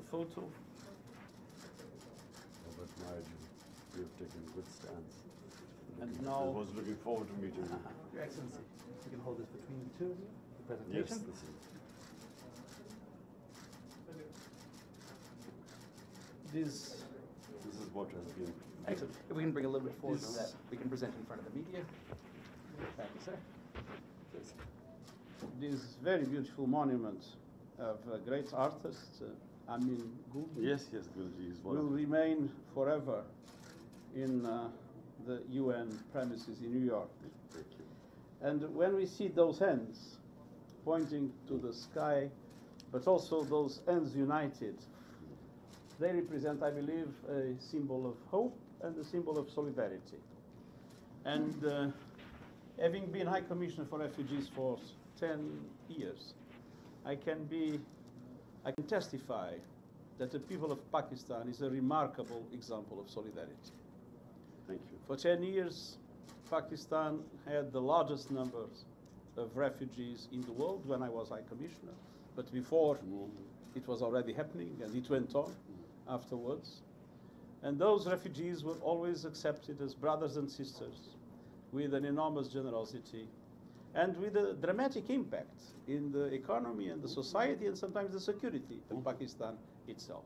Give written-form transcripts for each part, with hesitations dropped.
a photo. Robert Myers, you have taken a good stance. And I now, was looking forward to meeting you. Your Excellency, you can hold this between the two of you, the Yes, presentation. this is what has been. Excellent. If we can bring a little bit forward so that we can present in front of the media. Thank you, sir. This very beautiful monument of a great artist, Amin Gul, Yes, Gulji is one will of them. remain forever in the UN premises in New York. Thank you. And when we see those hands pointing to the sky, but also those hands united, they represent, I believe, a symbol of hope and a symbol of solidarity. And having been High Commissioner for Refugees for 10 years, I can testify that the people of Pakistan is a remarkable example of solidarity. Thank you. For 10 years, Pakistan had the largest numbers of refugees in the world when I was High Commissioner, but before it was already happening, and it went on afterwards. And those refugees were always accepted as brothers and sisters with an enormous generosity and with a dramatic impact in the economy and the society and sometimes the security of Pakistan itself.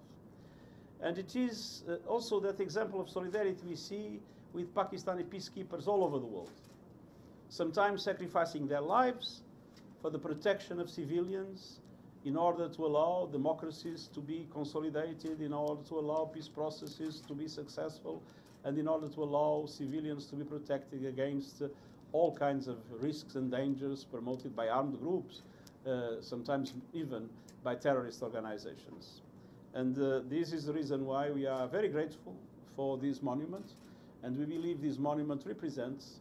And it is also that example of solidarity we see with Pakistani peacekeepers all over the world, sometimes sacrificing their lives for the protection of civilians in order to allow democracies to be consolidated, in order to allow peace processes to be successful, and in order to allow civilians to be protected against all kinds of risks and dangers promoted by armed groups, sometimes even by terrorist organizations. And this is the reason why we are very grateful for this monument, and we believe this monument represents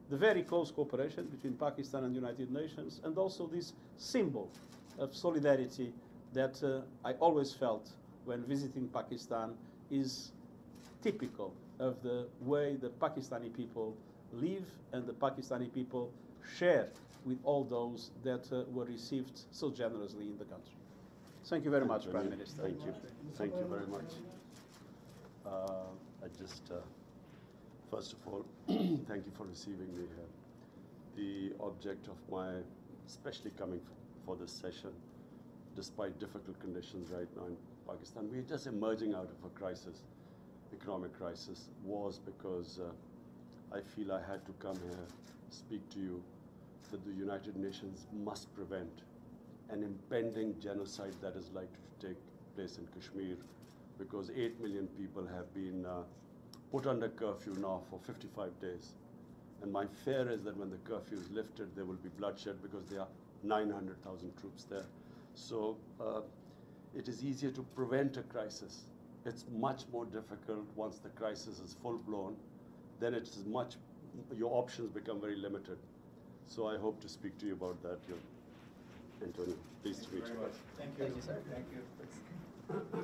the very close cooperation between Pakistan and the United Nations, and also this symbol of solidarity that I always felt when visiting Pakistan is typical of the way the Pakistani people live and the Pakistani people share with all those that were received so generously in the country. Thank you very much, Prime Minister. Thank you. Thank you very much. First of all, thank you for receiving me here. The object of my, especially coming for this session, despite difficult conditions right now in Pakistan, we're just emerging out of a crisis, economic crisis, was because I feel I had to come here, speak to you, that the United Nations must prevent an impending genocide that is likely to take place in Kashmir, because 8 million people have been put under curfew now for 55 days. And my fear is that when the curfew is lifted, there will be bloodshed because there are 900,000 troops there. So it is easier to prevent a crisis. It's much more difficult once the crisis is full-blown. Then it is your options become very limited. So I hope to speak to you about that, Antonio. Pleased to meet you. Thank you, sir. Thank you.